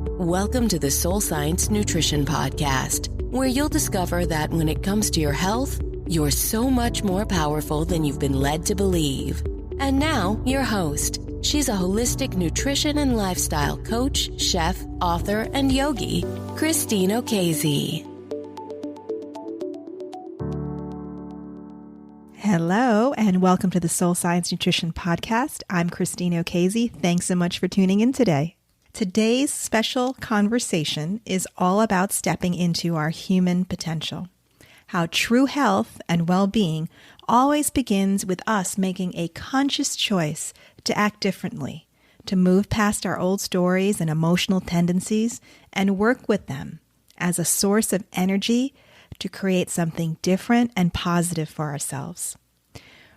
Welcome to the Soul Science Nutrition Podcast, where you'll discover that when it comes to your health, you're so much more powerful than you've been led to believe. And now, your host. She's a holistic nutrition and lifestyle coach, chef, author, and yogi, Christine O'Casey. Hello, and welcome to the Soul Science Nutrition Podcast. I'm Christine O'Casey. Thanks so much for tuning in today. Today's special conversation is all about stepping into our human potential. How true health and well-being always begins with us making a conscious choice to act differently, to move past our old stories and emotional tendencies and work with them as a source of energy to create something different and positive for ourselves.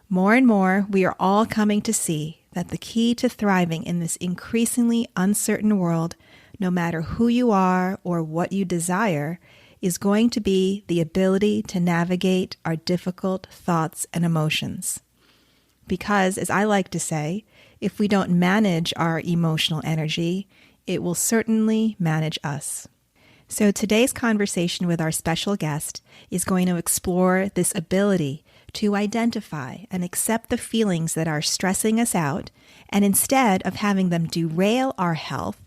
More and more, we are all coming to see that the key to thriving in this increasingly uncertain world, no matter who you are or what you desire, is going to be the ability to navigate our difficult thoughts and emotions. Because, as I like to say, if we don't manage our emotional energy, it will certainly manage us. So today's conversation with our special guest is going to explore this ability to identify and accept the feelings that are stressing us out, and instead of having them derail our health,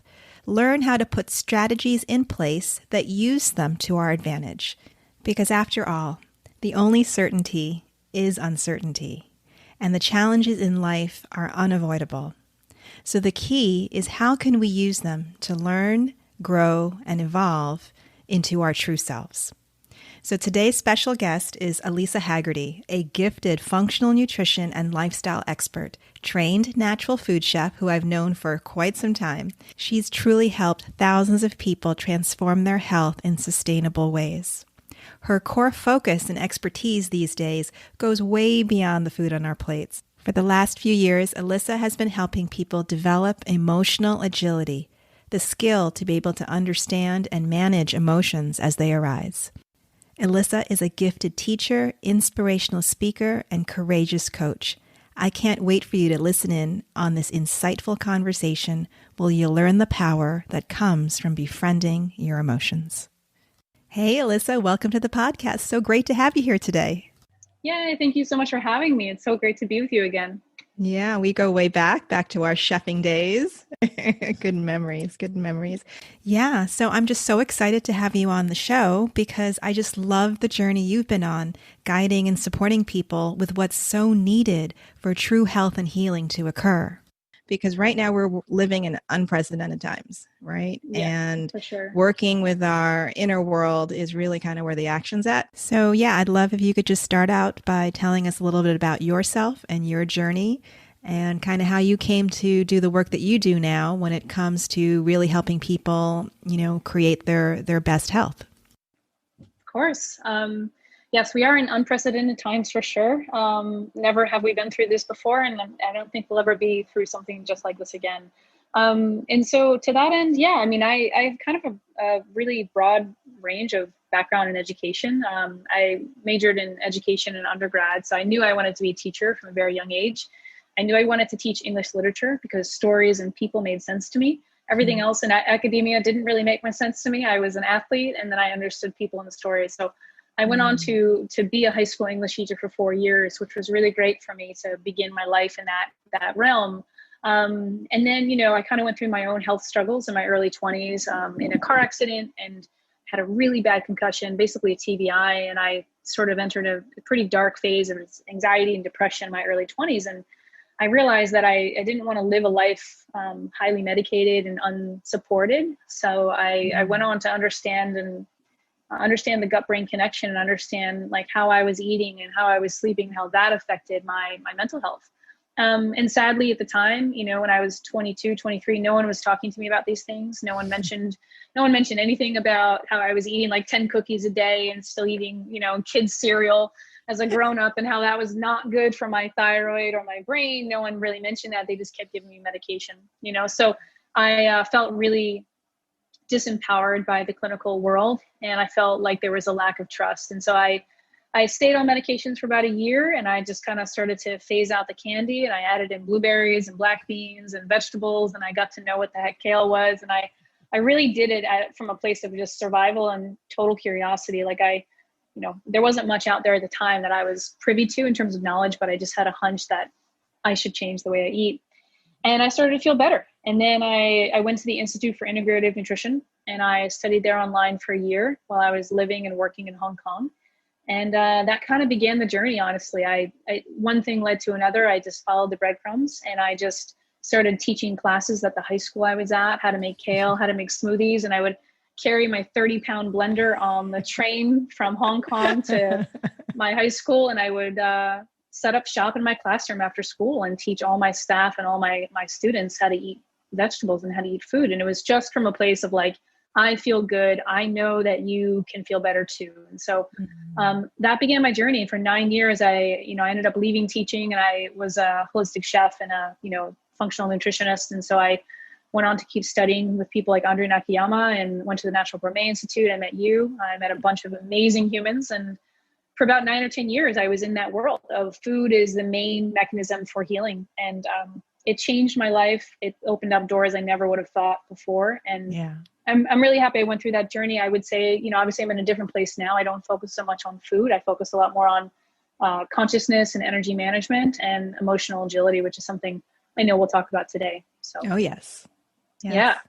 learn how to put strategies in place that use them to our advantage. Because after all, the only certainty is uncertainty, and the challenges in life are unavoidable. So the key is, how can we use them to learn, grow, and evolve into our true selves? So today's special guest is Elisa Haggarty, a gifted functional nutrition and lifestyle expert, trained natural food chef who I've known for quite some time. She's truly helped thousands of people transform their health in sustainable ways. Her core focus and expertise these days goes way beyond the food on our plates. For the last few years, Elisa has been helping people develop emotional agility, the skill to be able to understand and manage emotions as they arise. Elisa is a gifted teacher, inspirational speaker, and courageous coach. I can't wait for you to listen in on this insightful conversation where you'll learn the power that comes from befriending your emotions. Hey, Elisa, welcome to the podcast. So great to have you here today. Yay, thank you so much for having me. It's so great to be with you again. Yeah, we go way back to our chefing days. Good memories. Yeah, so I'm just so excited to have you on the show because I just love the journey you've been on, guiding and supporting people with what's so needed for true health and healing to occur. Because right now we're living in unprecedented times, right? Yeah, and for sure. Working with our inner world is really kind of where the action's at. So yeah, I'd love if you could just start out by telling us a little bit about yourself and your journey and kind of how you came to do the work that you do now when it comes to really helping people, create their best health. Of course. Yes, we are in unprecedented times for sure. Never have we been through this before, and I don't think we'll ever be through something just like this again. And so to that end, yeah, I have kind of a really broad range of background in education. I majored in education in undergrad, so I knew I wanted to be a teacher from a very young age. I knew I wanted to teach English literature because stories and people made sense to me. Everything else in academia didn't really make much sense to me. I was an athlete, and then I understood people and the stories. So I went on to be a high school English teacher for 4 years, which was really great for me to begin my life in that realm. And then, I kind of went through my own health struggles in my early 20s in a car accident and had a really bad concussion, basically a TBI. And I sort of entered a pretty dark phase of anxiety and depression in my early 20s. And I realized that I didn't want to live a life highly medicated and unsupported. So I went on to understand the gut-brain connection and understand like how I was eating and how I was sleeping, how that affected my mental health. And sadly at the time, when I was 22, 23, no one was talking to me about these things. No one mentioned anything about how I was eating like 10 cookies a day and still eating, kids cereal as a grown-up and how that was not good for my thyroid or my brain. No one really mentioned that. They just kept giving me medication, So I felt really disempowered by the clinical world, and I felt like there was a lack of trust. And so I stayed on medications for about a year, and I just kind of started to phase out the candy, and I added in blueberries and black beans and vegetables, and I got to know what the heck kale was. And I I really did it from a place of just survival and total curiosity. Like there wasn't much out there at the time that I was privy to in terms of knowledge, but I just had a hunch that I should change the way I eat. And I started to feel better. And then I went to the Institute for Integrative Nutrition, and I studied there online for a year while I was living and working in Hong Kong. And that kind of began the journey, honestly. One thing led to another. I just followed the breadcrumbs, and I just started teaching classes at the high school I was at, how to make kale, how to make smoothies. And I would carry my 30-pound blender on the train from Hong Kong to my high school. And I would set up shop in my classroom after school and teach all my staff and all my students how to eat vegetables and how to eat food. And it was just from a place of like, I feel good. I know that you can feel better too. And so that began my journey. For 9 years, I ended up leaving teaching, and I was a holistic chef and a, functional nutritionist. And so I went on to keep studying with people like Andre Nakayama and went to the Natural Gourmet Institute. I met you. I met a bunch of amazing humans. And for about 9 or 10 years, I was in that world of food is the main mechanism for healing. And it changed my life. It opened up doors I never would have thought before. And I'm really happy I went through that journey. I would say, obviously I'm in a different place now. I don't focus so much on food. I focus a lot more on consciousness and energy management and emotional agility, which is something I know we'll talk about today. So. Oh, yes. Yeah.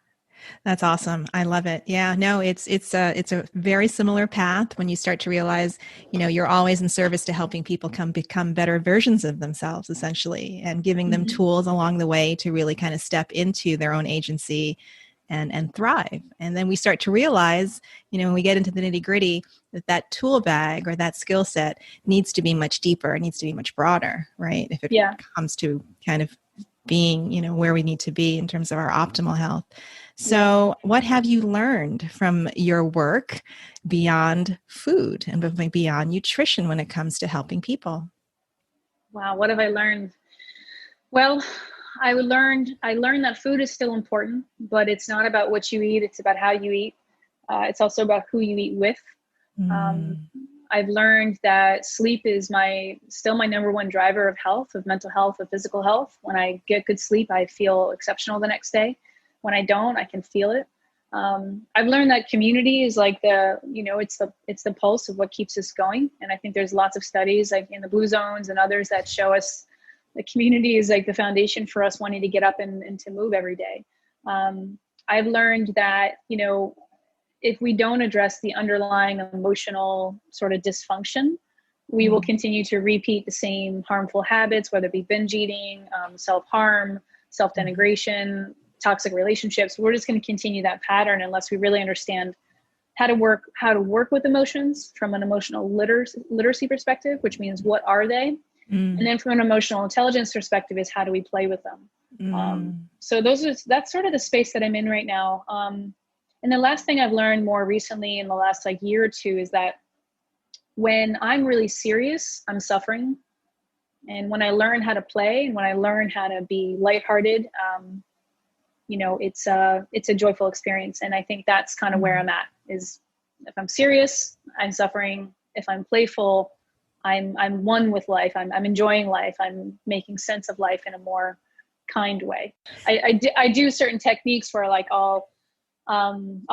That's awesome. I love it. Yeah, no, it's a very similar path when you start to realize, you're always in service to helping people become better versions of themselves, essentially, and giving them tools along the way to really kind of step into their own agency and thrive. And then we start to realize, when we get into the nitty gritty, that tool bag or that skill set needs to be much deeper. It needs to be much broader, right? If it comes to kind of being, where we need to be in terms of our optimal health. So what have you learned from your work beyond food and beyond nutrition when it comes to helping people? Wow. What have I learned? Well, I learned that food is still important, but it's not about what you eat. It's about how you eat. It's also about who you eat with. I've learned that sleep is still my number one driver of health, of mental health, of physical health. When I get good sleep, I feel exceptional the next day. When I don't, I can feel it. I've learned that community is like it's the pulse of what keeps us going. And I think there's lots of studies like in the Blue Zones and others that show us the community is like the foundation for us wanting to get up and to move every day. I've learned that, if we don't address the underlying emotional sort of dysfunction, we will continue to repeat the same harmful habits, whether it be binge eating, self-harm, self-denigration, toxic relationships. We're just going to continue that pattern unless we really understand how to work with emotions from an emotional literacy perspective, which means what are they? And then from an emotional intelligence perspective is how do we play with them? So that's sort of the space that I'm in right now. And the last thing I've learned more recently in the last year or two is that when I'm really serious, I'm suffering. And when I learn how to play and when I learn how to be lighthearted, it's a joyful experience. And I think that's kind of where I'm at is if I'm serious, I'm suffering. If I'm playful, I'm one with life. I'm enjoying life. I'm making sense of life in a more kind way. I do certain techniques where I'll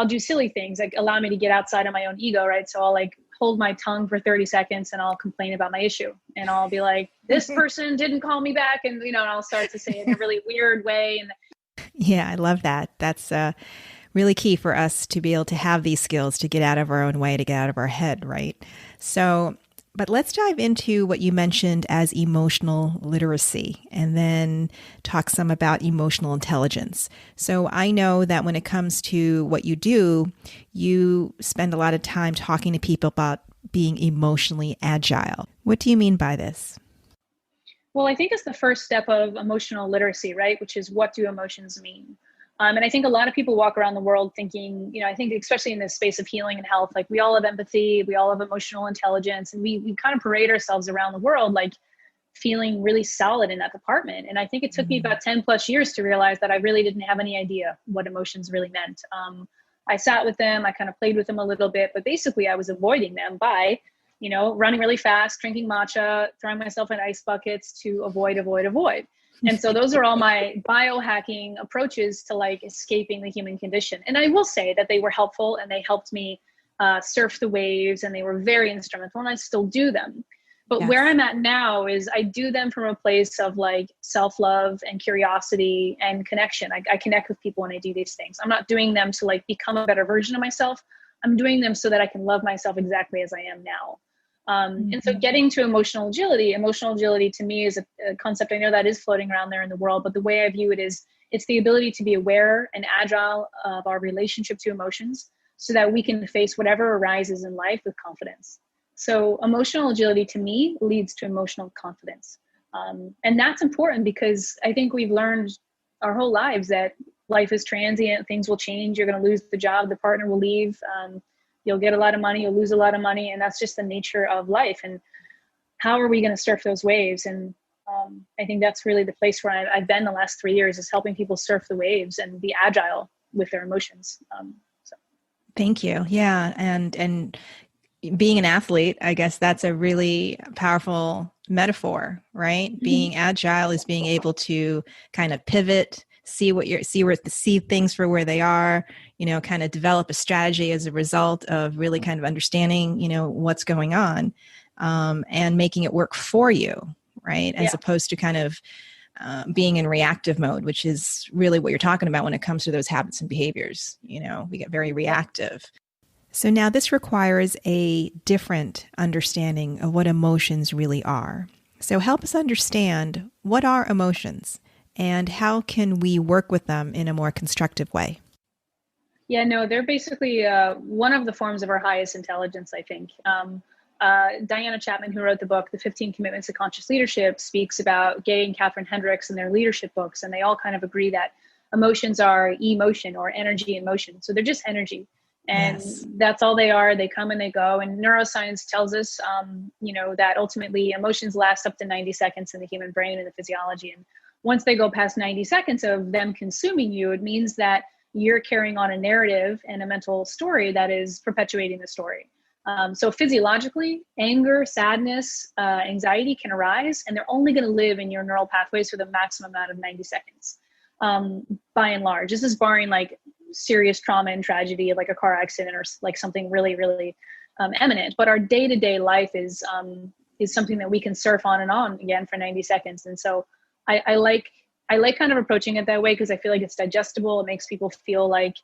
do silly things like allow me to get outside of my own ego, right? So I'll hold my tongue for 30 seconds and I'll complain about my issue. And I'll be like, this person didn't call me back. And, and I'll start to say it in a really weird way. And yeah, I love that. That's really key for us to be able to have these skills to get out of our own way, to get out of our head, right? But let's dive into what you mentioned as emotional literacy and then talk some about emotional intelligence. So I know that when it comes to what you do, you spend a lot of time talking to people about being emotionally agile. What do you mean by this? Well, I think it's the first step of emotional literacy, right? Which is what do emotions mean? And I think a lot of people walk around the world thinking, I think especially in this space of healing and health, we all have empathy, we all have emotional intelligence, and we kind of parade ourselves around the world feeling really solid in that department. And I think it took me about 10 plus years to realize that I really didn't have any idea what emotions really meant. I sat with them, I kind of played with them a little bit, but basically I was avoiding them by, running really fast, drinking matcha, throwing myself in ice buckets to avoid. And so those are all my biohacking approaches to like escaping the human condition. And I will say that they were helpful and they helped me surf the waves, and they were very instrumental, and I still do them. But Yes. where I'm at now is I do them from a place of like self-love and curiosity and connection. I connect with people when I do these things. I'm not doing them to like become a better version of myself. I'm doing them so that I can love myself exactly as I am now. And so getting to emotional agility to me is a concept I know that is floating around there in the world, but the way I view it is it's the ability to be aware and agile of our relationship to emotions so that we can face whatever arises in life with confidence. So emotional agility to me leads to emotional confidence. And that's important because I think we've learned our whole lives that life is transient, things will change, you're going to lose the job, the partner will leave, you'll get a lot of money, you'll lose a lot of money, and that's just the nature of life. And how are we going to surf those waves? And I think that's really the place where I've been the last 3 years, is helping people surf the waves and be agile with their emotions. Thank you. Yeah. And being an athlete, I guess that's a really powerful metaphor, right? Mm-hmm. Being agile is being able to kind of pivot, see things for where they are, kind of develop a strategy as a result of really kind of understanding, what's going on, and making it work for you, right? As opposed to kind of being in reactive mode, which is really what you're talking about when it comes to those habits and behaviors. We get very reactive. So now this requires a different understanding of what emotions really are. So help us understand, what are emotions and how can we work with them in a more constructive way? Yeah, no, they're basically one of the forms of our highest intelligence, I think. Diana Chapman, who wrote the book, The 15 Commitments to Conscious Leadership, speaks about Gay and Catherine Hendricks in their leadership books. And they all kind of agree that emotions are emotion or energy in motion. So they're just energy. And that's all they are. They come and they go. And neuroscience tells us, that ultimately emotions last up to 90 seconds in the human brain and the physiology. And once they go past 90 seconds of them consuming you, it means that you're carrying on a narrative and a mental story that is perpetuating the story. So physiologically, anger, sadness, anxiety can arise, and they're only going to live in your neural pathways for the maximum amount of 90 seconds. By and large, this is barring like serious trauma and tragedy, like a car accident or like something really, really eminent. But our day-to-day life is something that we can surf on and on again for 90 seconds. And so I like kind of approaching it that way because I feel like it's digestible. It makes people feel like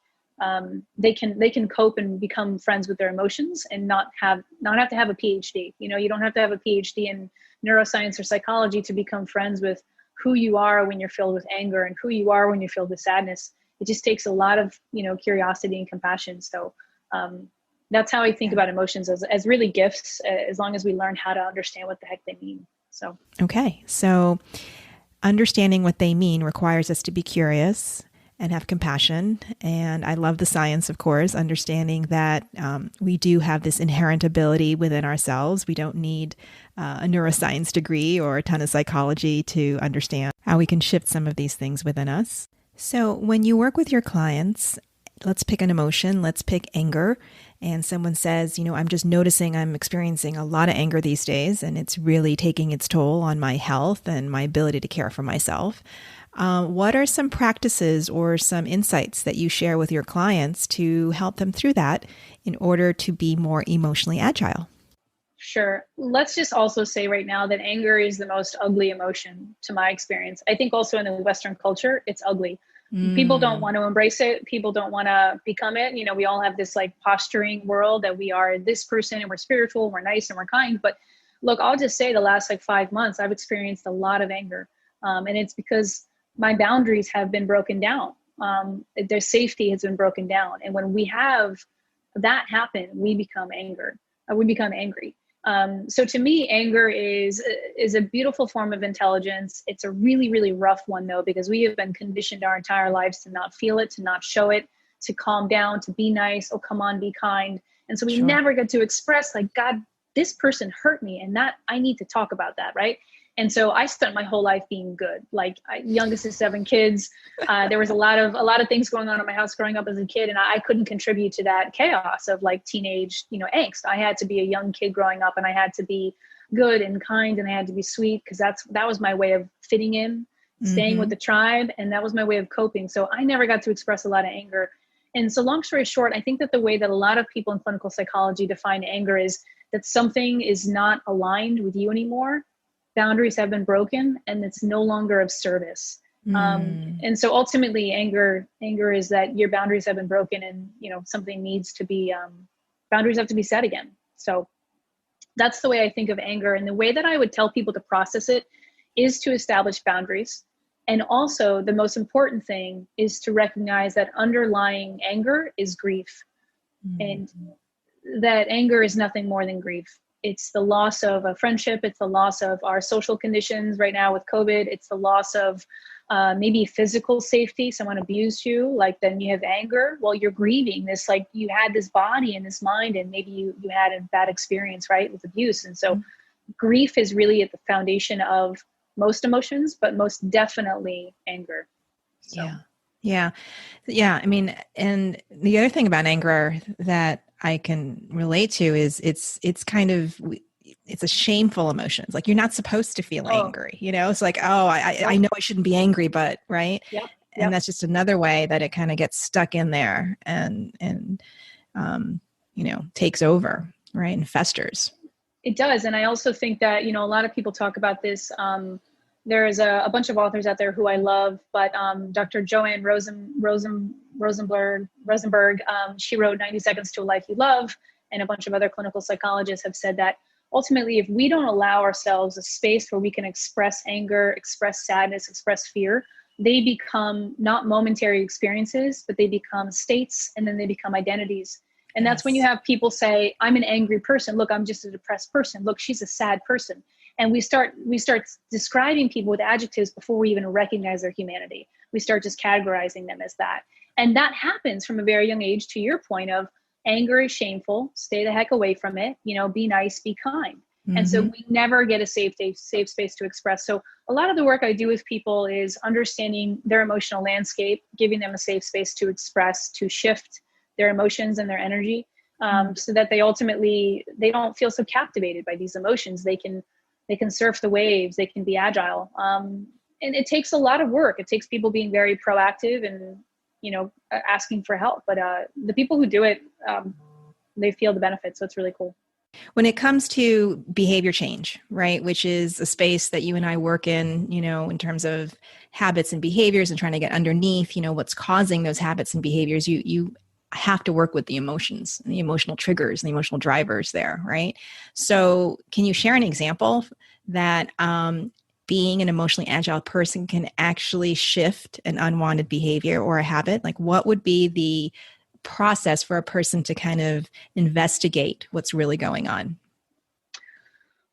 they can cope and become friends with their emotions and not have to have a PhD. You don't have to have a PhD in neuroscience or psychology to become friends with who you are when you're filled with anger and who you are when you're filled with sadness. It just takes a lot of, curiosity and compassion. So that's how I think about emotions as really gifts, as long as we learn how to understand what the heck they mean. So, okay. So understanding what they mean requires us to be curious and have compassion. And I love the science, of course, understanding that we do have this inherent ability within ourselves. We don't need a neuroscience degree or a ton of psychology to understand how we can shift some of these things within us. So when you work with your clients, let's pick an emotion, let's pick anger. And someone says, I'm just noticing I'm experiencing a lot of anger these days, and it's really taking its toll on my health and my ability to care for myself. What are some practices or some insights that you share with your clients to help them through that in order to be more emotionally agile? Sure. Let's just also say right now that anger is the most ugly emotion to my experience. I think also in the Western culture, it's ugly. People don't want to embrace it. People don't want to become it. We all have this like posturing world that we are this person and we're spiritual, we're nice and we're kind. But look, I'll just say the last 5 months, I've experienced a lot of anger. And it's because my boundaries have been broken down. Their safety has been broken down. And when we have that happen, we become angry. So to me, anger is a beautiful form of intelligence. It's a really, really rough one though, because we have been conditioned our entire lives to not feel it, to not show it, to calm down, to be nice. Oh, come on, be kind. And so we never get to express like, God, this person hurt me and that I need to talk about that. Right. And so I spent my whole life being good. Like youngest of 7 kids. There was a lot of things going on in my house growing up as a kid, and I couldn't contribute to that chaos of like teenage, angst. I had to be a young kid growing up, and I had to be good and kind, and I had to be sweet because that was my way of fitting in staying with the tribe. And that was my way of coping. So I never got to express a lot of anger. And so long story short, I think that the way that a lot of people in clinical psychology define anger is that something is not aligned with you anymore. Boundaries have been broken and it's no longer of service. And so ultimately anger is that your boundaries have been broken and, something needs to be, boundaries have to be set again. So that's the way I think of anger. And the way that I would tell people to process it is to establish boundaries. And also the most important thing is to recognize that underlying anger is grief. And that anger is nothing more than grief. It's the loss of a friendship. It's the loss of our social conditions right now with COVID. It's the loss of maybe physical safety. Someone abused you, like then you have anger. Well, you're grieving this, like you had this body and this mind, and maybe you had a bad experience, right, with abuse. And so grief is really at the foundation of most emotions, but most definitely anger. So. Yeah. I mean, and the other thing about anger that I can relate to is it's a shameful emotion. It's like, you're not supposed to feel angry, It's like, I know I shouldn't be angry, but right. Yep. And that's just another way that it kind of gets stuck in there and takes over, right. And festers. It does. And I also think that, a lot of people talk about this. There's a bunch of authors out there who I love, but Dr. Joanne Rosenberg, she wrote 90 Seconds to a Life You Love, and a bunch of other clinical psychologists have said that ultimately, if we don't allow ourselves a space where we can express anger, express sadness, express fear, they become not momentary experiences, but they become states, and then they become identities. And that's when you have people say, I'm an angry person. Look, I'm just a depressed person. Look, she's a sad person. And we start describing people with adjectives before we even recognize their humanity. We start just categorizing them as that. And that happens from a very young age, to your point of anger is shameful, stay the heck away from it, be nice, be kind. And so we never get a safe space to express. So a lot of the work I do with people is understanding their emotional landscape, giving them a safe space to express, to shift their emotions and their energy, so that they don't feel so captivated by these emotions. They can surf the waves, they can be agile. And it takes a lot of work. It takes people being very proactive and, asking for help. But the people who do it, they feel the benefits. So it's really cool. When it comes to behavior change, right, which is a space that you and I work in, in terms of habits and behaviors and trying to get underneath, what's causing those habits and behaviors, you have to work with the emotions and the emotional triggers and the emotional drivers there, right? So can you share an example that being an emotionally agile person can actually shift an unwanted behavior or a habit? Like, what would be the process for a person to kind of investigate what's really going on?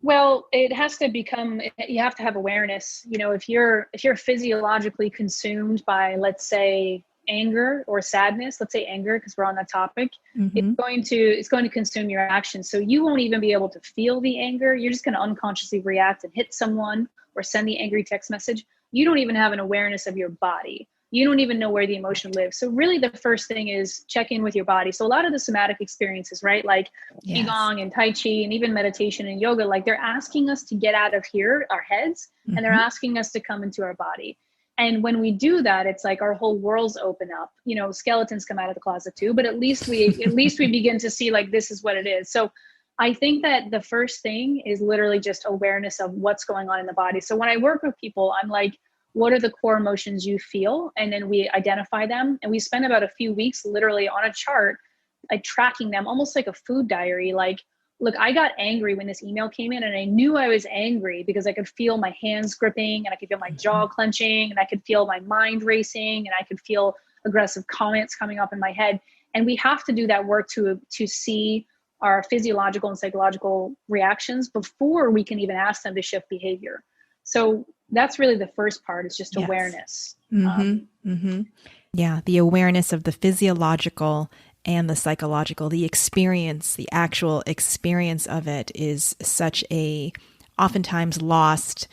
Well, it has to you have to have awareness. If you're physiologically consumed by, let's say, anger or sadness, let's say anger, because we're on that topic, it's going to consume your actions. So you won't even be able to feel the anger. You're just going to unconsciously react and hit someone or send the angry text message. You don't even have an awareness of your body. You don't even know where the emotion lives. So really the first thing is check in with your body. So a lot of the somatic experiences, right? Like Qigong and Tai Chi and even meditation and yoga, like they're asking us to get out of here, our heads, and they're asking us to come into our body. And when we do that, it's like our whole worlds open up. Skeletons come out of the closet too, but at least we begin to see, like, this is what it is. So I think that the first thing is literally just awareness of what's going on in the body. So when I work with people, I'm like, what are the core emotions you feel? And then we identify them, and we spend about a few weeks literally on a chart, like tracking them, almost like a food diary. Like, look, I got angry when this email came in, and I knew I was angry because I could feel my hands gripping, and I could feel my jaw clenching, and I could feel my mind racing, and I could feel aggressive comments coming up in my head. And we have to do that work to see our physiological and psychological reactions before we can even ask them to shift behavior. So that's really the first part, is just awareness. Yeah, the awareness of the physiological and the psychological, the experience, the actual experience of it is such a oftentimes lost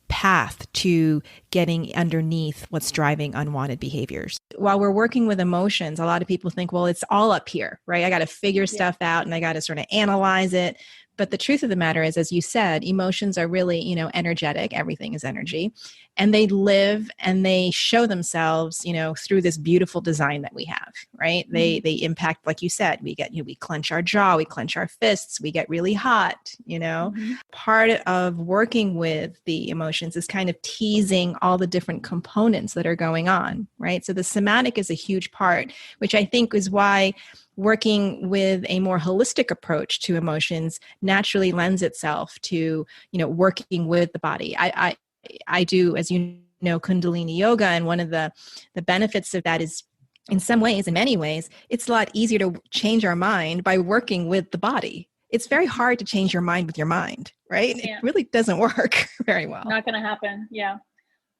path to getting underneath what's driving unwanted behaviors. While we're working with emotions, a lot of people think, well, it's all up here, right? I got to figure stuff out and I got to sort of analyze it. But the truth of the matter is, as you said, emotions are really, energetic. Everything is energy. And they live and they show themselves, through this beautiful design that we have, right? They impact, like you said, we clench our jaw, we clench our fists, we get really hot, Part of working with the emotions is kind of teasing all the different components that are going on, right? So the somatic is a huge part, which I think is why working with a more holistic approach to emotions naturally lends itself to, working with the body. I do, as you know, Kundalini yoga, and one of the benefits of that is, in many ways, it's a lot easier to change our mind by working with the body. It's very hard to change your mind with your mind, right? Yeah. It really doesn't work very well. Not going to happen. Yeah.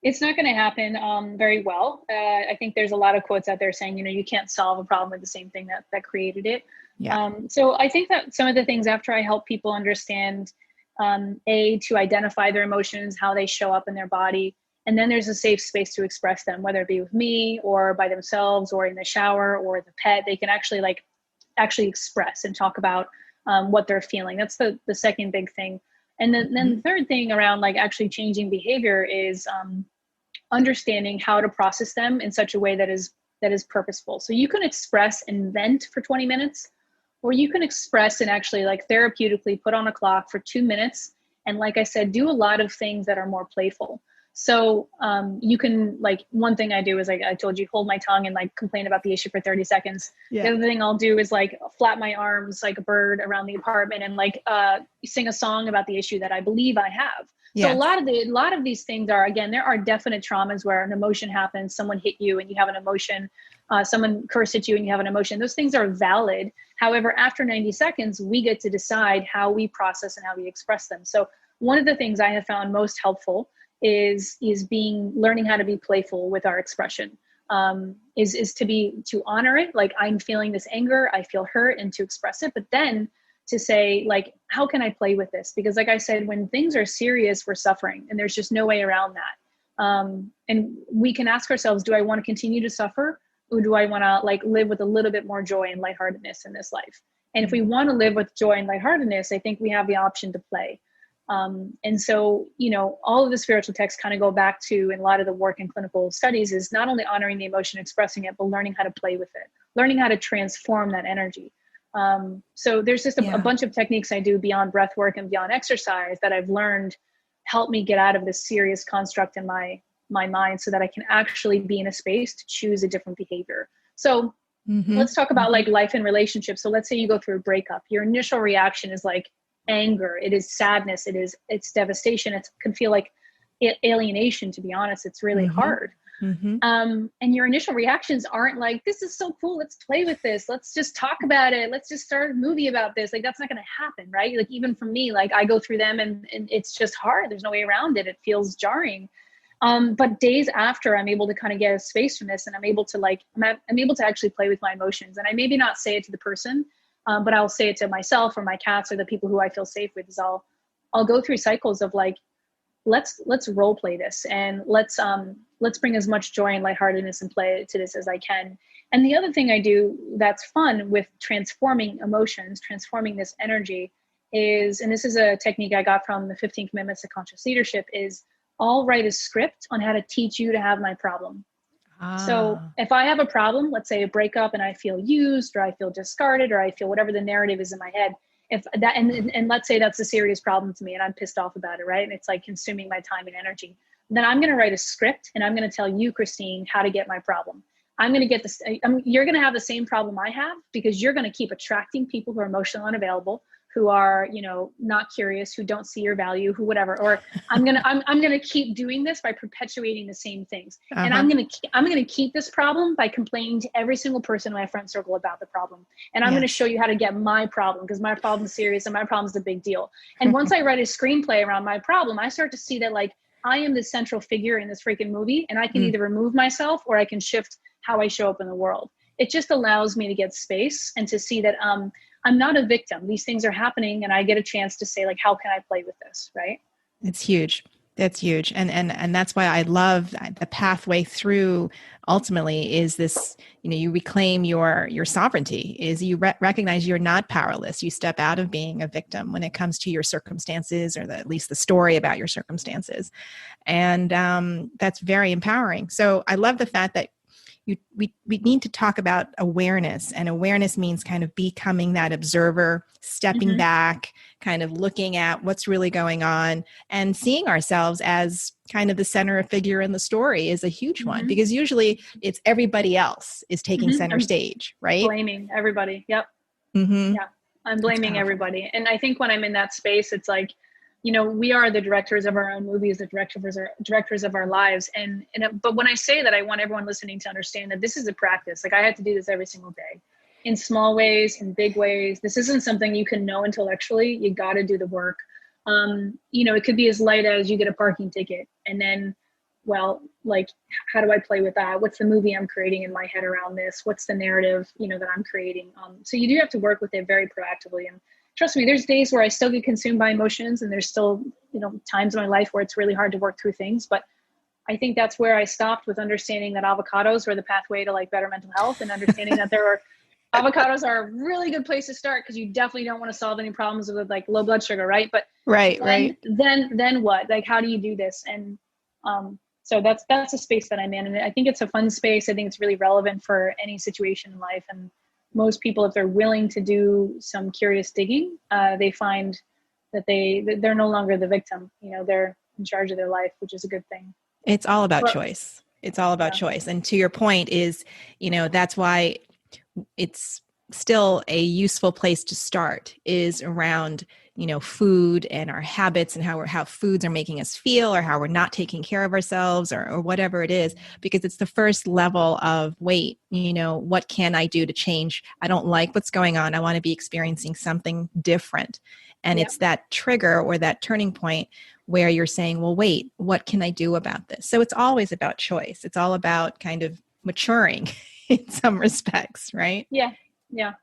It's not going to happen very well. I think there's a lot of quotes out there saying, you can't solve a problem with the same thing that created it. Yeah. So I think that some of the things after I help people understand, to identify their emotions, how they show up in their body, and then there's a safe space to express them, whether it be with me or by themselves or in the shower or the pet, they can actually express and talk about what they're feeling. That's the second big thing. And then the third thing around actually changing behavior is understanding how to process them in such a way that is purposeful. So you can express and vent for 20 minutes, or you can express and actually therapeutically put on a clock for 2 minutes. And like I said, do a lot of things that are more playful. So you can, one thing I do is I told you, hold my tongue and complain about the issue for 30 seconds. Yeah. The other thing I'll do is flap my arms like a bird around the apartment and sing a song about the issue that I believe I have. Yes. So a lot of these things are, again, there are definite traumas where an emotion happens, someone hit you and you have an emotion, someone cursed at you and you have an emotion. Those things are valid. However, after 90 seconds, we get to decide how we process and how we express them. So one of the things I have found most helpful is learning how to be playful with our expression, is to honor it. I'm feeling this anger, I feel hurt, and to express it, but then to say how can I play with this? Because like I said, when things are serious, we're suffering and there's just no way around that. And we can ask ourselves, do I want to continue to suffer? Or do I want to live with a little bit more joy and lightheartedness in this life? And if we want to live with joy and lightheartedness, I think we have the option to play. And so, all of the spiritual texts kind of go back to, in a lot of the work in clinical studies, is not only honoring the emotion, expressing it, but learning how to play with it, learning how to transform that energy. So there's just a bunch of techniques I do beyond breath work and beyond exercise that I've learned help me get out of this serious construct in my mind so that I can actually be in a space to choose a different behavior. So let's talk about life and relationships. So let's say you go through a breakup. Your initial reaction is anger, it is sadness, it's devastation, it can feel like alienation, to be honest. It's really hard. And your initial reactions aren't this is so cool, let's play with this, let's just talk about it, let's just start a movie about this. That's not going to happen, right? Even for me, I go through them and it's just hard, there's no way around it, it feels jarring. But days after, I'm able to kind of get a space from this, and I'm able to I'm able to actually play with my emotions. And I maybe not say it to the person, but I'll say it to myself or my cats or the people who I feel safe with. Is I'll go through cycles of let's role play this, and let's bring as much joy and lightheartedness and play to this as I can. And the other thing I do that's fun with transforming emotions, transforming this energy is, and this is a technique I got from the 15 Commitments to Conscious Leadership, is I'll write a script on how to teach you to have my problem. So if I have a problem, let's say a breakup, and I feel used, or I feel discarded, or I feel whatever the narrative is in my head, if that, and let's say that's a serious problem to me and I'm pissed off about it, right? And it's consuming my time and energy. Then I'm going to write a script and I'm going to tell you, Christine, how to get my problem. I'm going to get this. You're going to have the same problem I have, because you're going to keep attracting people who are emotional unavailable, who are, not curious, who don't see your value, who whatever. Or I'm going to keep doing this by perpetuating the same things. And I'm going to keep this problem by complaining to every single person in my friend circle about the problem. And I'm going to show you how to get my problem, because my problem is serious and my problem is a big deal. And once I write a screenplay around my problem, I start to see that I am the central figure in this freaking movie, and I can either remove myself or I can shift how I show up in the world. It just allows me to get space and to see that I'm not a victim. These things are happening, and I get a chance to say, how can I play with this, right? It's huge. That's huge. And that's why I love the pathway through ultimately is this, you reclaim your sovereignty, is you recognize you're not powerless. You step out of being a victim when it comes to your circumstances, or at least the story about your circumstances. And that's very empowering. So I love the fact that we need to talk about awareness, and awareness means kind of becoming that observer, stepping back, kind of looking at what's really going on, and seeing ourselves as kind of the center figure in the story is a huge one, because usually it's everybody else is taking center stage, right? Blaming everybody. Yep. Yeah. I'm blaming everybody. And I think when I'm in that space, it's like, we are the directors of our own movies, the directors of our lives. But when I say that, I want everyone listening to understand that this is a practice. Like, I have to do this every single day, in small ways, in big ways. This isn't something you can know intellectually. You got to do the work. It could be as light as you get a parking ticket, and then, well, like, how do I play with that? What's the movie I'm creating in my head around this? What's the narrative, that I'm creating? So you do have to work with it very proactively. And trust me, there's days where I still get consumed by emotions, and there's still, times in my life where it's really hard to work through things. But I think that's where I stopped with understanding that avocados were the pathway to like better mental health, and understanding that avocados are a really good place to start, because you definitely don't want to solve any problems with like low blood sugar, right? But then what? Like, how do you do this? And so that's a space that I'm in, and I think it's a fun space. I think it's really relevant for any situation in life, and most people, if they're willing to do some curious digging, they find that they're no longer the victim. They're in charge of their life, which is a good thing. It's all about choice. It's all about choice. And to your point is, that's why it's still a useful place to start, is around, food and our habits, and how foods are making us feel, or how we're not taking care of ourselves, or whatever it is, because it's the first level of, wait, what can I do to change? I don't like what's going on. I want to be experiencing something different. And it's that trigger or that turning point where you're saying, well, wait, what can I do about this? So it's always about choice. It's all about kind of maturing in some respects, right? Yeah. Yeah.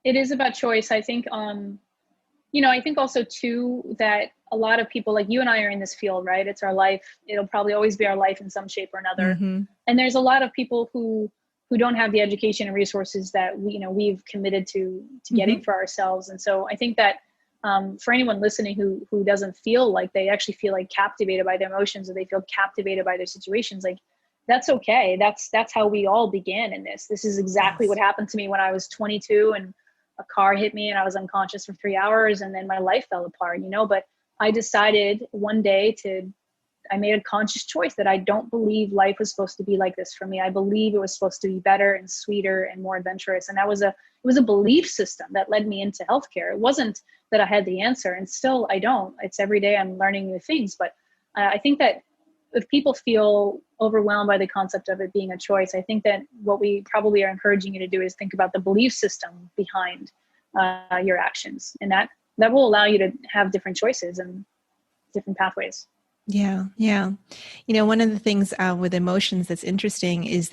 It is about choice. I think, I think also too, that a lot of people like you and I are in this field, right? It's our life. It'll probably always be our life in some shape or another. And there's a lot of people who don't have the education and resources that we've committed to getting for ourselves. And so I think that for anyone listening who doesn't feel like they actually feel like captivated by their emotions, or they feel captivated by their situations, like, that's okay. That's how we all began in this. This is exactly what happened to me when I was 22, and a car hit me and I was unconscious for 3 hours, and then my life fell apart, but I decided one day I made a conscious choice that I don't believe life was supposed to be like this for me. I believe it was supposed to be better and sweeter and more adventurous. And it was a belief system that led me into healthcare. It wasn't that I had the answer, and still I don't. It's every day I'm learning new things. But I think that if people feel overwhelmed by the concept of it being a choice, I think that what we probably are encouraging you to do is think about the belief system behind your actions. And that will allow you to have different choices and different pathways. Yeah. Yeah. One of the things with emotions that's interesting is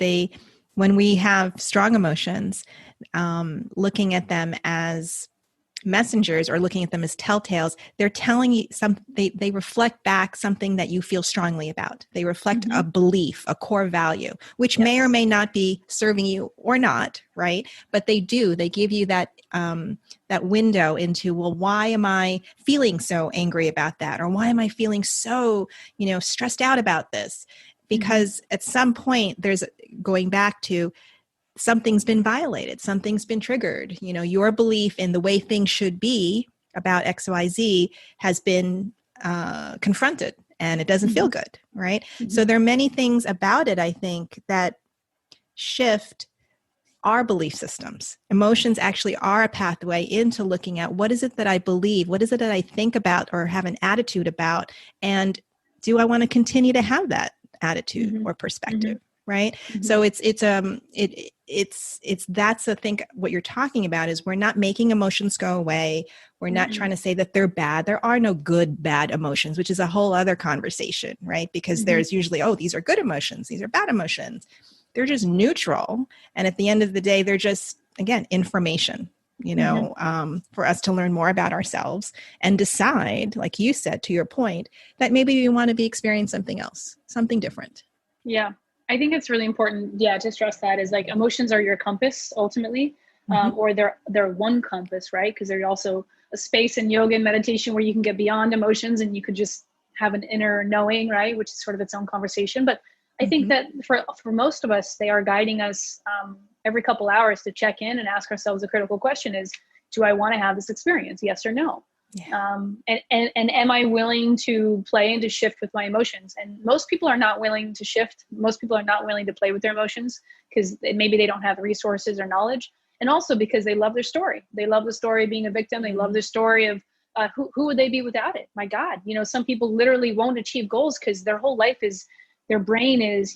when we have strong emotions, looking at them as messengers, or looking at them as telltales, they're telling you they reflect back something that you feel strongly about. They reflect a belief, a core value, which may or may not be serving you or not, right? But they give you that window into, well, why am I feeling so angry about that? Or why am I feeling so, stressed out about this? Because at some point there's going back to, something's been violated, something's been triggered. Your belief in the way things should be about XYZ has been confronted, and it doesn't feel good, right? So there are many things about it, I think, that shift our belief systems. Emotions actually are a pathway into looking at, what is it that I believe? What is it that I think about or have an attitude about? And do I want to continue to have that attitude or perspective? Right. So that's I think what you're talking about is, we're not making emotions go away. We're not trying to say that they're bad. There are no good, bad emotions, which is a whole other conversation, right? Because there's usually, these are good emotions, these are bad emotions. They're just neutral. And at the end of the day, they're just, again, information. for us to learn more about ourselves and decide, like you said, to your point, that maybe we want to be experiencing something else, something different. Yeah. I think it's really important, to stress that is like emotions are your compass ultimately, or they're one compass, right? Because there's also a space in yoga and meditation where you can get beyond emotions and you could just have an inner knowing, right? Which is sort of its own conversation. But I think that for most of us, they are guiding us every couple hours to check in and ask ourselves the critical question is, do I want to have this experience? Yes or no? Yeah. And am I willing to play and to shift with my emotions? And most people are not willing to shift. Most people are not willing to play with their emotions because maybe they don't have the resources or knowledge. And also because they love their story. They love the story of being a victim. They love the story of who would they be without it? My God, some people literally won't achieve goals because their whole life is, their brain is,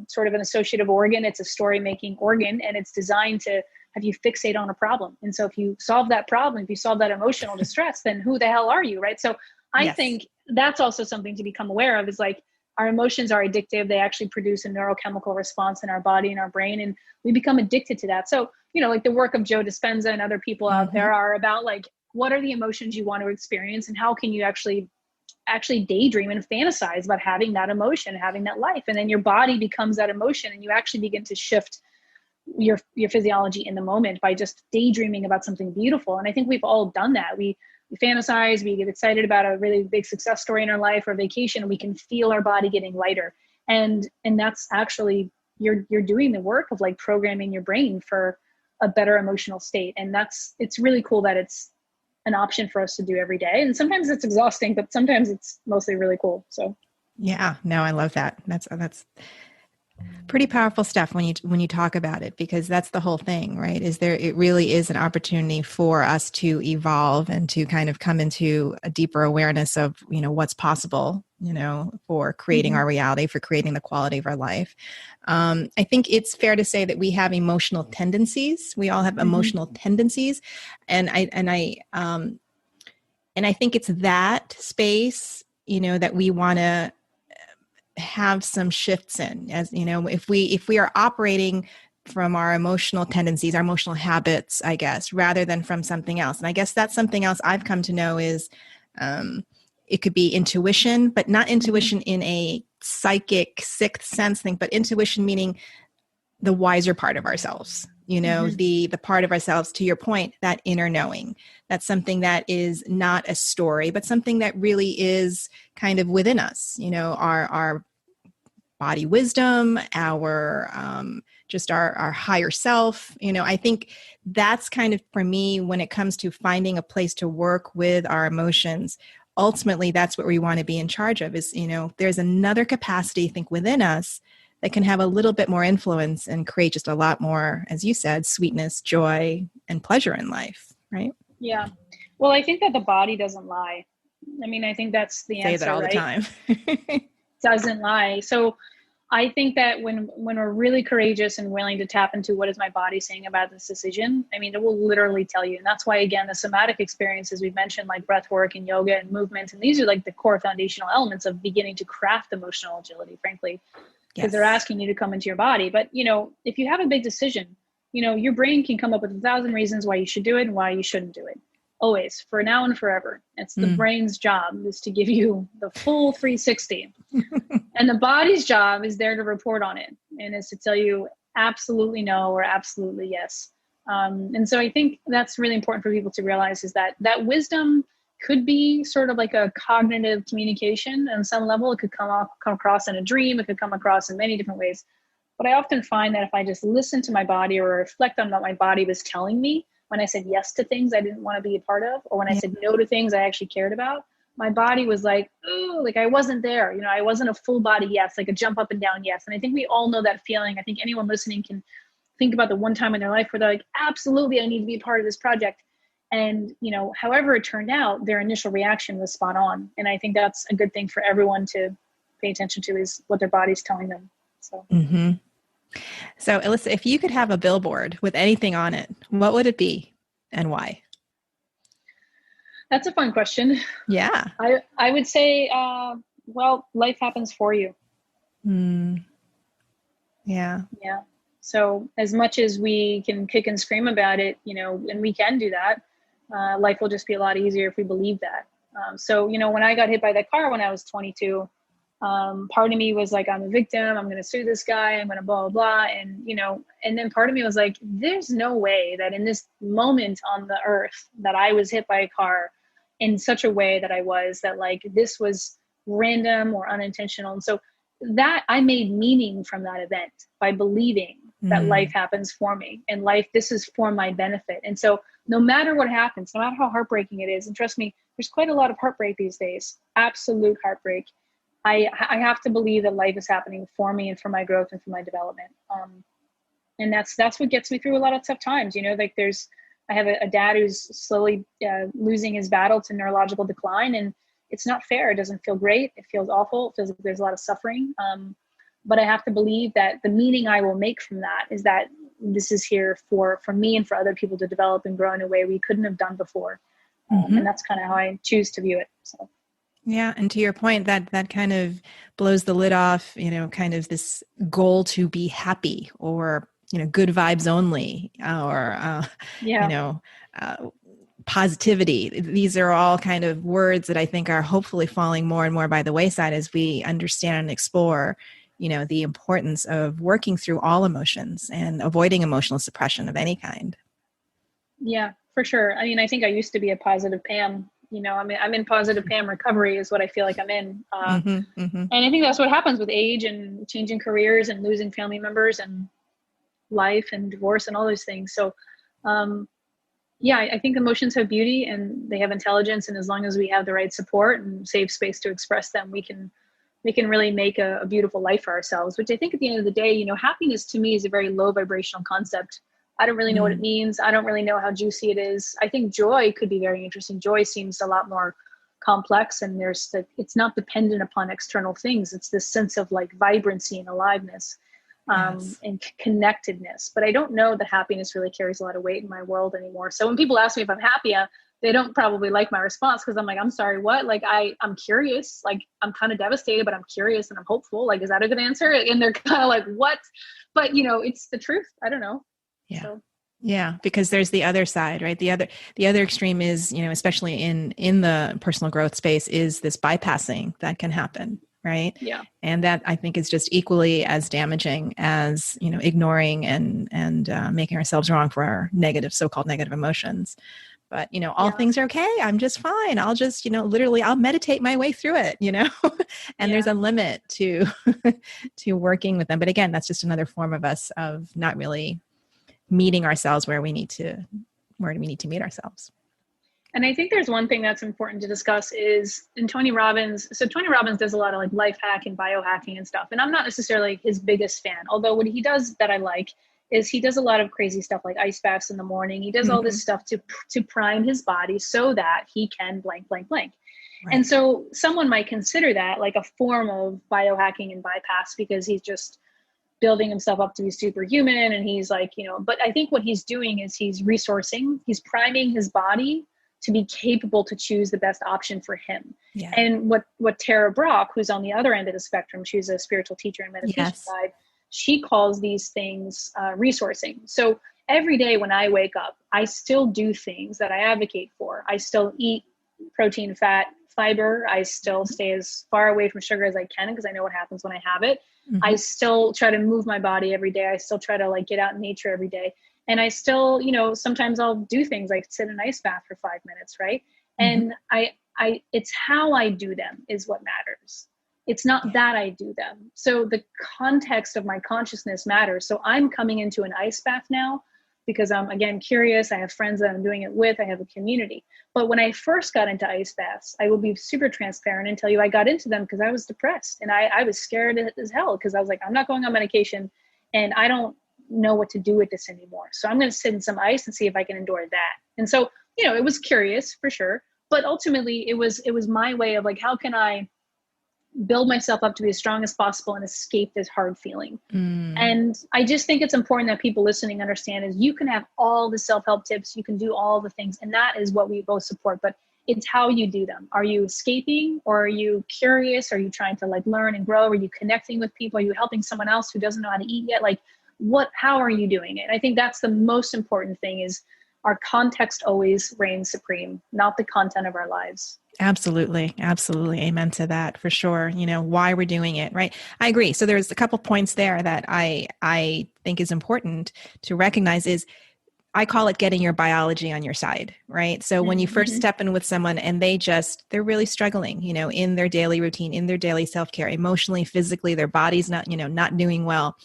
sort of an associative organ. It's a story making organ and it's designed to have you fixate on a problem. And so if you solve that problem, if you solve that emotional distress, then who the hell are you? Right. So I think that's also something to become aware of is like our emotions are addictive. They actually produce a neurochemical response in our body and our brain. And we become addicted to that. So, like the work of Joe Dispenza and other people out there are about like, what are the emotions you want to experience and how can you actually daydream and fantasize about having that emotion, having that life. And then your body becomes that emotion and you actually begin to shift your physiology in the moment by just daydreaming about something beautiful. And I think we've all done that. We fantasize, we get excited about a really big success story in our life or vacation, and we can feel our body getting lighter. And that's actually, you're doing the work of like programming your brain for a better emotional state. And it's really cool that it's an option for us to do every day. And sometimes it's exhausting, but sometimes it's mostly really cool. So yeah, no, I love that. That's pretty powerful stuff when you talk about it, because that's the whole thing, right? It really is an opportunity for us to evolve and to kind of come into a deeper awareness of, what's possible, for creating our reality, for creating the quality of our life. I think it's fair to say that we have emotional tendencies. We all have emotional tendencies. And I think it's that space, that we want to have some shifts in, as if we are operating from our emotional tendencies, our emotional habits, I guess, rather than from something else. And I guess that's something else I've come to know is it could be intuition, but not intuition in a psychic sixth sense thing, but intuition meaning the wiser part of ourselves, the part of ourselves, to your point, that inner knowing. That's something that is not a story, but something that really is kind of within us, our body wisdom, our just our higher self. I think that's kind of, for me, when it comes to finding a place to work with our emotions, ultimately that's what we want to be in charge of is, there's another capacity, I think, within us that can have a little bit more influence and create just a lot more, as you said, sweetness, joy, and pleasure in life, right? Yeah. Well, I think that the body doesn't lie. I mean, I think that's the answer, say that all right? the time. Doesn't lie. So I think that when we're really courageous and willing to tap into what is my body saying about this decision, I mean, it will literally tell you. And that's why, again, the somatic experiences we've mentioned, like breath work and yoga and movement, and these are like the core foundational elements of beginning to craft emotional agility, frankly, because they're asking you to come into your body. But, if you have a big decision, your brain can come up with 1,000 reasons why you should do it and why you shouldn't do it. Always, for now and forever. It's the brain's job is to give you the full 360. And the body's job is there to report on it and is to tell you absolutely no or absolutely yes. And so I think that's really important for people to realize is that wisdom could be sort of like a cognitive communication on some level. It could come across in a dream. It could come across in many different ways. But I often find that if I just listen to my body or reflect on what my body was telling me, when I said yes to things I didn't want to be a part of, or when I said no to things I actually cared about, my body was like, oh, like I wasn't there. I wasn't a full body yes, like a jump up and down yes. And I think we all know that feeling. I think anyone listening can think about the one time in their life where they're like, absolutely, I need to be a part of this project. And, however it turned out, their initial reaction was spot on. And I think that's a good thing for everyone to pay attention to is what their body's telling them. So. So, Elisa, if you could have a billboard with anything on it, what would it be and why? That's a fun question. Yeah. I would say, life happens for you. Yeah. Yeah. So as much as we can kick and scream about it, and we can do that, life will just be a lot easier if we believe that. So, when I got hit by that car when I was 22, part of me was like, I'm a victim. I'm going to sue this guy. I'm going to blah, blah, blah. And then part of me was like, there's no way that in this moment on the earth that I was hit by a car in such a way that I was, that like, this was random or unintentional. And so that I made meaning from that event by believing that life happens for me and this is for my benefit. And so no matter what happens, no matter how heartbreaking it is, and trust me, there's quite a lot of heartbreak these days, absolute heartbreak. I have to believe that life is happening for me and for my growth and for my development. And that's what gets me through a lot of tough times. I have a dad who's slowly losing his battle to neurological decline, and it's not fair. It doesn't feel great. It feels awful. It feels like there's a lot of suffering. But I have to believe that the meaning I will make from that is that this is here for me and for other people to develop and grow in a way we couldn't have done before. And that's kind of how I choose to view it. So. Yeah. And to your point, that kind of blows the lid off, kind of this goal to be happy or, good vibes only or, positivity. These are all kind of words that I think are hopefully falling more and more by the wayside as we understand and explore, the importance of working through all emotions and avoiding emotional suppression of any kind. Yeah, for sure. I mean, I think I used to be a positive Pam. I'm in positive Pam recovery is what I feel like I'm in. And I think that's what happens with age and changing careers and losing family members and life and divorce and all those things. So, I think emotions have beauty and they have intelligence. And as long as we have the right support and safe space to express them, we can really make a beautiful life for ourselves, which I think at the end of the day, happiness to me is a very low vibrational concept. I don't really know what it means. I don't really know how juicy it is. I think joy could be very interesting. Joy seems a lot more complex, and it's not dependent upon external things. It's this sense of like vibrancy and aliveness, and connectedness. But I don't know that happiness really carries a lot of weight in my world anymore. So when people ask me if I'm happy, they don't probably like my response because I'm like, I'm sorry, what? Like, I'm curious. Like, I'm kind of devastated, but I'm curious and I'm hopeful. Like, is that a good answer? And they're kind of like, what? But, it's the truth. I don't know. Yeah. So. Yeah. Because there's the other side, right? The other extreme is, especially in the personal growth space, is this bypassing that can happen. Right. Yeah. And that I think is just equally as damaging as, ignoring and making ourselves wrong for our so-called negative emotions. But, all things are okay. I'm just fine. I'll just, literally I'll meditate my way through it, and there's a limit to working with them. But again, that's just another form of us of not really meeting ourselves where we need to meet ourselves. And I think there's one thing that's important to discuss is in Tony Robbins. So Tony Robbins does a lot of like life hacking, biohacking and stuff. And I'm not necessarily his biggest fan, although what he does that I like is he does a lot of crazy stuff like ice baths in the morning. He does all this stuff to prime his body so that he can blank, blank, blank. Right. And so someone might consider that like a form of biohacking and bypass because he's just building himself up to be superhuman. And he's like, but I think what he's doing is he's resourcing, he's priming his body to be capable to choose the best option for him. Yeah. And what Tara Brach, who's on the other end of the spectrum, she's a spiritual teacher and meditation guide, she calls these things resourcing. So every day when I wake up, I still do things that I advocate for. I still eat protein, fat, fiber. I still stay as far away from sugar as I can because I know what happens when I have it. I still try to move my body every day. I still try to like get out in nature every day. And I still, sometimes I'll do things like sit in an ice bath for 5 minutes, right? And it's how I do them is what matters. It's not that I do them. So the context of my consciousness matters. So I'm coming into an ice bath now because I'm, again, curious. I have friends that I'm doing it with. I have a community. But when I first got into ice baths, I will be super transparent and tell you I got into them because I was depressed. And I was scared as hell because I was like, I'm not going on medication and I don't know what to do with this anymore. So I'm going to sit in some ice and see if I can endure that. And so, it was curious for sure. But ultimately, it was my way of like, how can I build myself up to be as strong as possible and escape this hard feeling. And I just think it's important that people listening understand is you can have all the self-help tips, you can do all the things, and that is what we both support, but it's how you do them. Are you escaping or are you curious? Are you trying to like learn and grow? Are you connecting with people? Are you helping someone else who doesn't know how to eat yet? Like how are you doing it? I think that's the most important thing, is our context always reigns supreme, not the content of our lives. Absolutely. Absolutely. Amen to that for sure. Why we're doing it, right? I agree. So there's a couple points there that I think is important to recognize is I call it getting your biology on your side, right? So when you first step in with someone and they're really struggling, in their daily routine, in their daily self-care, emotionally, physically, their body's not doing well.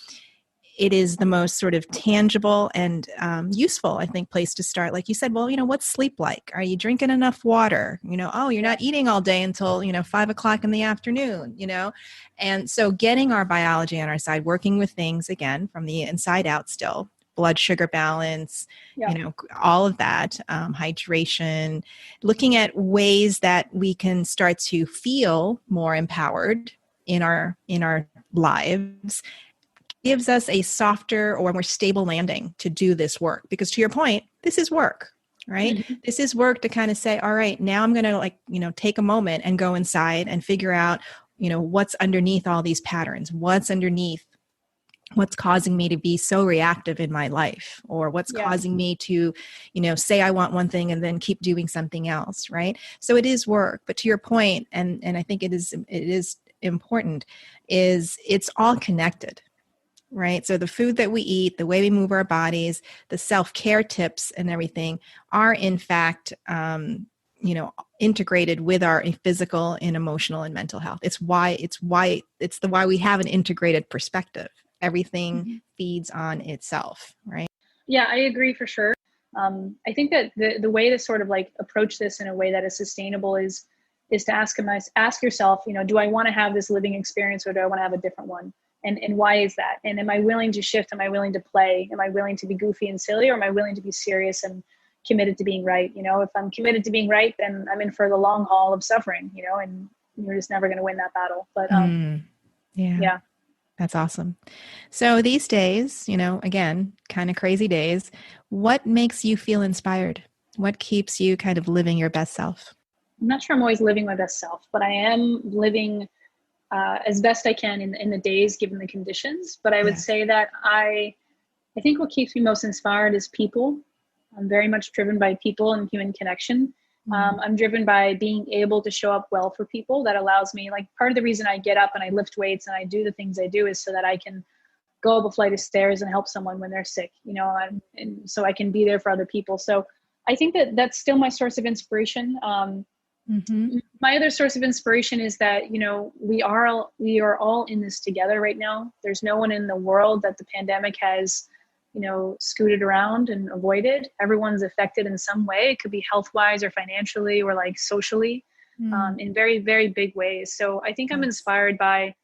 It is the most sort of tangible and useful, I think, place to start. Like you said, well, what's sleep like? Are you drinking enough water? Oh, you're not eating all day until, 5:00 in the afternoon, And so getting our biology on our side, working with things, again, from the inside out still, blood sugar balance, all of that, hydration, looking at ways that we can start to feel more empowered in our lives, gives us a softer or more stable landing to do this work. Because to your point, this is work, right? Mm-hmm. This is work to kind of say, all right, now I'm going to take a moment and go inside and figure out, what's underneath all these patterns, what's causing me to be so reactive in my life, or what's causing me to, say I want one thing and then keep doing something else, right? So it is work. But to your point, and I think it is important, is it's all connected. Right. So the food that we eat, the way we move our bodies, the self-care tips and everything are in fact, integrated with our physical and emotional and mental health. It's why we have an integrated perspective. Everything feeds on itself. Right. Yeah, I agree for sure. I think that the way to sort of approach this in a way that is sustainable is to ask yourself, do I want to have this living experience, or do I want to have a different one? And why is that? And am I willing to shift? Am I willing to play? Am I willing to be goofy and silly? Or am I willing to be serious and committed to being right? If I'm committed to being right, then I'm in for the long haul of suffering, and you're just never going to win that battle. But yeah. That's awesome. So these days, again, kind of crazy days, what makes you feel inspired? What keeps you kind of living your best self? I'm not sure I'm always living my best self, but I am living as best I can in the days, given the conditions. But I would say that I think what keeps me most inspired is people. I'm very much driven by people and human connection. I'm driven by being able to show up well for people. That allows me, part of the reason I get up and I lift weights and I do the things I do is so that I can go up a flight of stairs and help someone when they're sick, and so I can be there for other people. So I think that that's still my source of inspiration. My other source of inspiration is that, we are all in this together right now. There's no one in the world that the pandemic has, scooted around and avoided. Everyone's affected in some way. It could be health-wise or financially or socially, in very, very big ways. So I think I'm inspired by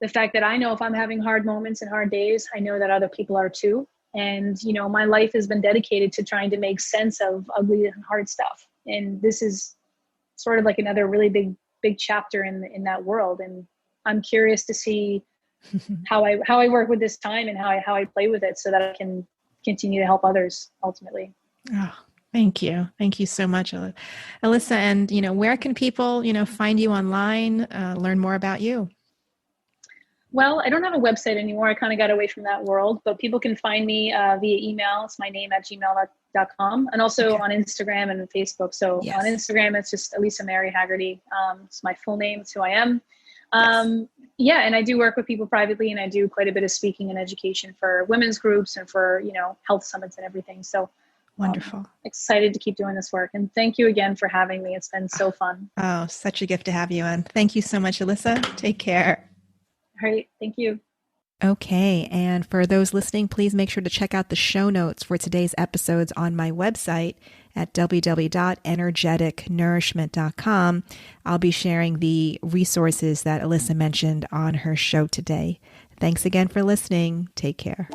the fact that I know if I'm having hard moments and hard days, I know that other people are too. And, my life has been dedicated to trying to make sense of ugly and hard stuff. And this is sort of another really big chapter in that world. And I'm curious to see how I work with this time and how I play with it so that I can continue to help others ultimately. Oh, thank you. Thank you so much, Elisa. And, where can people, find you online, learn more about you? Well, I don't have a website anymore. I kind of got away from that world, but people can find me via email. It's my name @gmail.com, and also on Instagram and Facebook. So on Instagram, it's just Elisa Mary Haggarty. It's my full name. It's who I am. And I do work with people privately, and I do quite a bit of speaking and education for women's groups and for, health summits and everything. So wonderful. Excited to keep doing this work. And thank you again for having me. It's been so fun. Oh, such a gift to have you on. Thank you so much, Elisa. Take care. All right. Thank you. Okay. And for those listening, please make sure to check out the show notes for today's episodes on my website at www.energeticnourishment.com. I'll be sharing the resources that Elisa mentioned on her show today. Thanks again for listening. Take care.